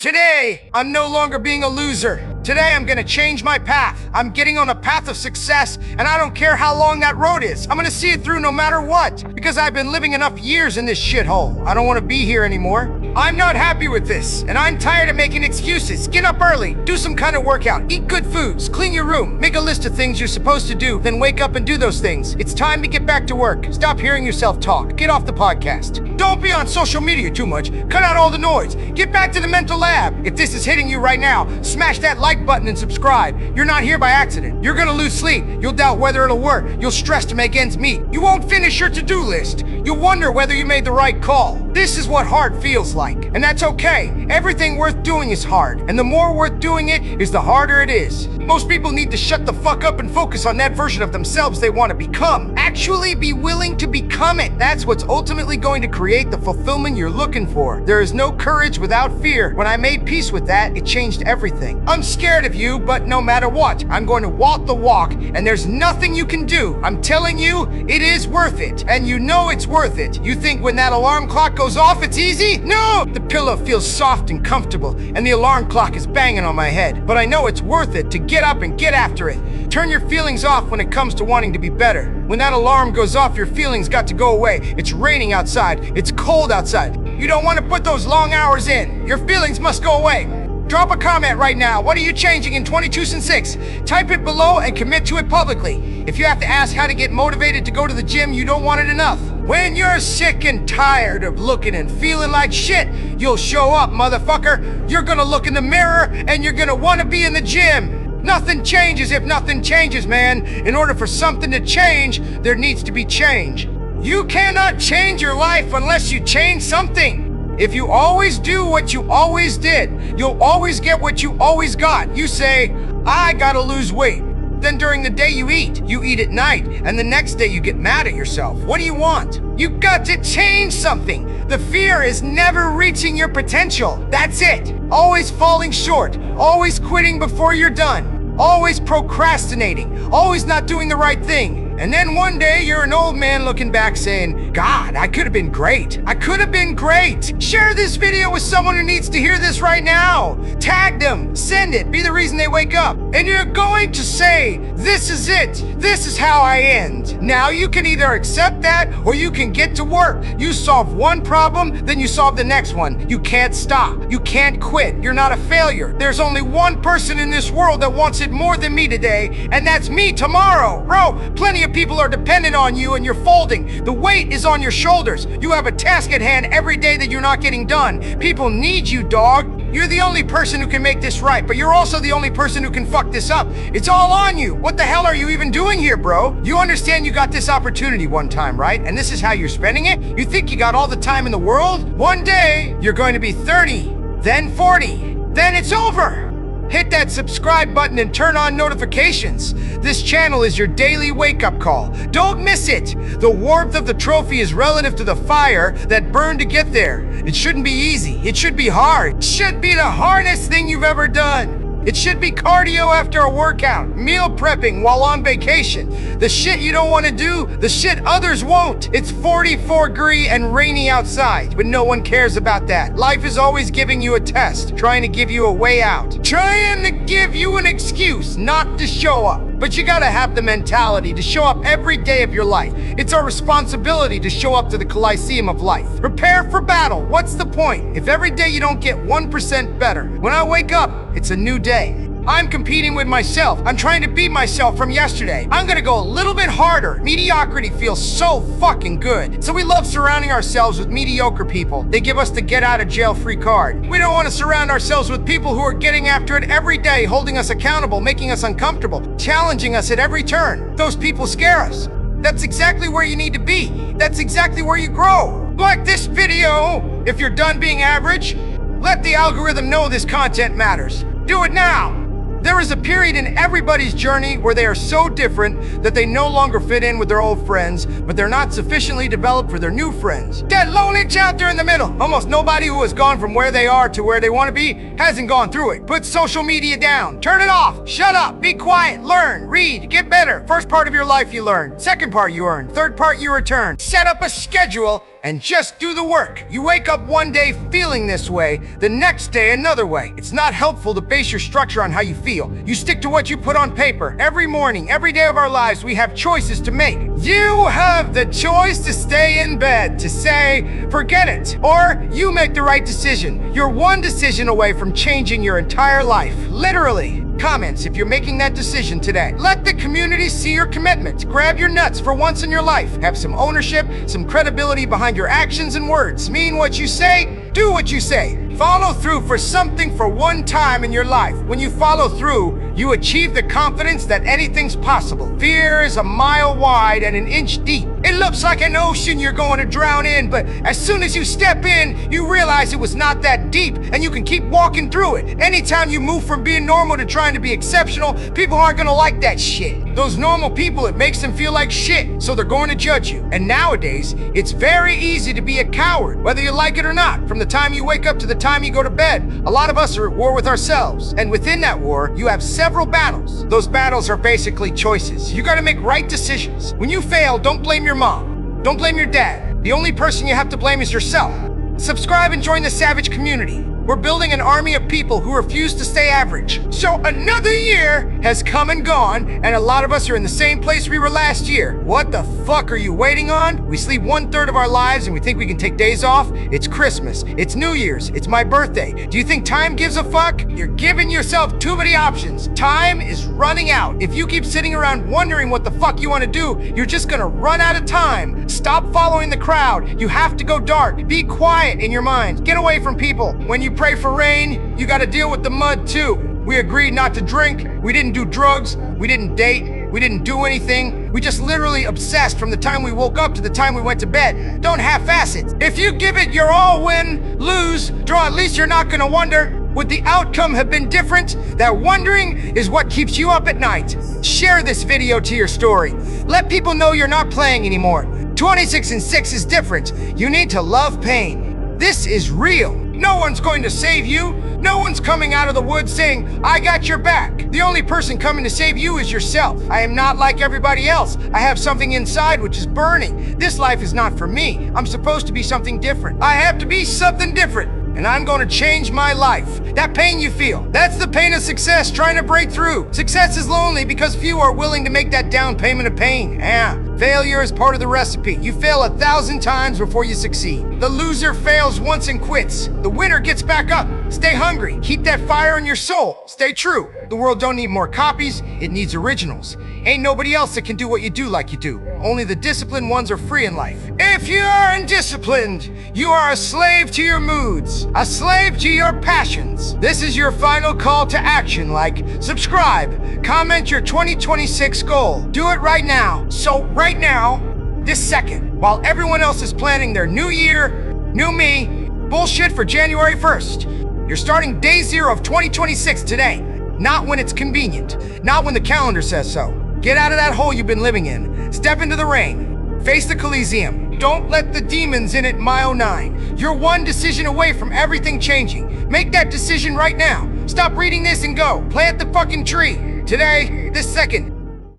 Today, I'm no longer being a loser. Today, I'm gonna change my path. I'm getting on a path of success, and I don't care how long that road is. I'm gonna see it through no matter what, because I've been living enough years in this shithole. I don't wanna be here anymore. I'm not happy with this, and I'm tired of making excuses. Get up early, do some kind of workout, eat good foods, clean your room, make a list of things you're supposed to do, then wake up and do those things. It's time to get back to work. Stop hearing yourself talk. Get off the podcast. Don't be on social media too much. Cut out all the noise. Get back to the mental lab. If this is hitting you right now, smash that like button and subscribe. You're not here by accident. You're gonna lose sleep. You'll doubt whether it'll work. You'll stress to make ends meet. You won't finish your to-do list. You'll wonder whether you made the right call. This is what hard feels like, and that's okay. Everything worth doing is hard, and the more worth doing it is the harder it is. Most people need to shut the fuck up and focus on that version of themselves they want to become. Actually be willing to become it. That's what's ultimately going to create the fulfillment you're looking for. There is no courage without fear. When I made peace with that, it changed everything. I'm scared of you, but no matter what, I'm going to walk the walk, and there's nothing you can do. I'm telling you, it is worth it, and you know it's worth it. You think when that alarm clock goes off, it's easy? No! The pillow feels soft and comfortable, and the alarm clock is banging on my head, but I know it's worth it to get up and get after it. Turn your feelings off when it comes to wanting to be better. When that alarm goes off, your feelings got to go away. It's raining outside. It's cold outside. You don't want to put those long hours in. Your feelings must go away. Drop a comment right now. What are you changing in 22 and 6? Type it below and commit to it publicly. If you have to ask how to get motivated to go to the gym, you don't want it enough. When you're sick and tired of looking and feeling like shit, you'll show up, motherfucker. You're gonna look in the mirror and you're gonna want to be in the gym. Nothing changes if nothing changes, man. In order for something to change, there needs to be change. You cannot change your life unless you change something. If you always do what you always did, you'll always get what you always got. You say, I gotta lose weight. Then during the day you eat at night, and the next day you get mad at yourself. What do you want? You got to change something. The fear is never reaching your potential. That's it. Always falling short, always quitting before you're done, always procrastinating, always not doing the right thing. And then one day you're an old man looking back saying, God, I could have been great. I could have been great. Share this video with someone who needs to hear this right now. Tag them, send it, be the reason they wake up. And you're going to say, this is it. This is how I end. Now you can either accept that or you can get to work. You solve one problem, then you solve the next one. You can't stop. You can't quit. You're not a failure. There's only one person in this world that wants it more than me today, and that's me tomorrow. Bro, plenty of people are dependent on you and you're folding. The weight is on your shoulders. You have a task at hand every day that you're not getting done. People need you, dog. You're the only person who can make this right, but you're also the only person who can fuck this up. It's all on you. What the hell are you even doing here, bro? You understand you got this opportunity one time, right? And this is how you're spending it? You think you got all the time in the world? One day, you're going to be 30, then 40, then it's over. Hit that subscribe button and turn on notifications. This channel is your daily wake-up call. Don't miss it. The warmth of the trophy is relative to the fire that burned to get there. It shouldn't be easy. It should be hard. It should be the hardest thing you've ever done. It should be cardio after a workout, meal prepping while on vacation. The shit you don't want to do, the shit others won't. It's 44 and rainy outside, but no one cares about that. Life is always giving you a test, trying to give you a way out, trying to give you an excuse not to show up. But you gotta have the mentality to show up every day of your life. It's our responsibility to show up to the Coliseum of life. Prepare for battle. What's the point if every day you don't get 1% better? When I wake up, it's a new day. I'm competing with myself. I'm trying to beat myself from yesterday. I'm gonna go a little bit harder. Mediocrity feels so fucking good. So we love surrounding ourselves with mediocre people. They give us the get out of jail free card. We don't want to surround ourselves with people who are getting after it every day, holding us accountable, making us uncomfortable, challenging us at every turn. Those people scare us. That's exactly where you need to be. That's exactly where you grow. Like this video. If you're done being average, let the algorithm know this content matters. Do it now. There is a period in everybody's journey where they are so different that they no longer fit in with their old friends, but they're not sufficiently developed for their new friends. That lonely chapter in the middle. Almost nobody who has gone from where they are to where they want to be hasn't gone through it. Put social media down. Turn it off. Shut up. Be quiet. Learn. Read. Get better. First part of your life you learn. Second part you earn. Third part you return. Set up a schedule and just do the work. You wake up one day feeling this way, the next day another way. It's not helpful to base your structure on how you feel. You stick to what you put on paper. Every morning, every day of our lives, we have choices to make. You have the choice to stay in bed, to say, forget it, or you make the right decision. You're one decision away from changing your entire life. Literally. Comments if you're making that decision today. Let the community see your commitment. Grab your nuts for once in your life. Have some ownership, some credibility behind your actions and words. Mean what you say, do what you say. Follow through for something for one time in your life. When you follow through, you achieve the confidence that anything's possible. Fear is a mile wide and an inch deep. It looks like an ocean you're going to drown in, but as soon as you step in, you realize it was not that deep, and you can keep walking through it. Anytime you move from being normal to trying to be exceptional, people aren't gonna like that shit. Those normal people, it makes them feel like shit, so they're going to judge you. And nowadays, it's very easy to be a coward, whether you like it or not. From the time you wake up to the time you go to bed, a lot of us are at war with ourselves. And within that war, you have several battles. Those battles are basically choices. You gotta make right decisions. When you fail, don't blame your mom. Don't blame your dad. The only person you have to blame is yourself. Subscribe and join the Savage community. We're building an army of people who refuse to stay average. So another year has come and gone, and a lot of us are in the same place we were last year. What the fuck are you waiting on? We sleep 1/3 of our lives and we think we can take days off? It's Christmas. It's New Year's. It's my birthday. Do you think time gives a fuck? You're giving yourself too many options. Time is running out. If you keep sitting around wondering what the fuck you want to do, you're just gonna run out of time. Stop following the crowd. You have to go dark. Be quiet in your mind. Get away from people. When you pray for rain, you gotta deal with the mud too. We agreed not to drink, we didn't do drugs, we didn't date, we didn't do anything. We just literally obsessed from the time we woke up to the time we went to bed. Don't half-ass it. If you give it your all, win, lose, draw, at least you're not gonna wonder. Would the outcome have been different? That wondering is what keeps you up at night. Share this video to your story. Let people know you're not playing anymore. 26 and 6 is different. You need to love pain. This is real. No one's going to save you. No one's coming out of the woods saying, I got your back. The only person coming to save you is yourself. I am not like everybody else. I have something inside which is burning. This life is not for me. I'm supposed to be something different. I have to be something different. And I'm going to change my life. That pain you feel, that's the pain of success, trying to break through. Success is lonely because few are willing to make that down payment of pain. Yeah, failure is part of the recipe. You fail 1,000 times before you succeed. The loser fails once and quits. The winner gets back up. Stay hungry. Keep that fire in your soul. Stay true. The world don't need more copies, it needs originals. Ain't nobody else that can do what you do like you do. Only the disciplined ones are free in life. If you are undisciplined, you are a slave to your moods, a slave to your passions. This is your final call to action. Like, subscribe, comment your 2026 goal. Do it right now. So right now, this second, while everyone else is planning their new year, new me, bullshit for January 1st. You're starting day 0 of 2026 today. Not when it's convenient, not when the calendar says so. Get out of that hole you've been living in. Step into the rain. Face the Coliseum. Don't let the demons in at mile 9. You're one decision away from everything changing. Make that decision right now. Stop reading this and go. Plant the fucking tree. Today, this second.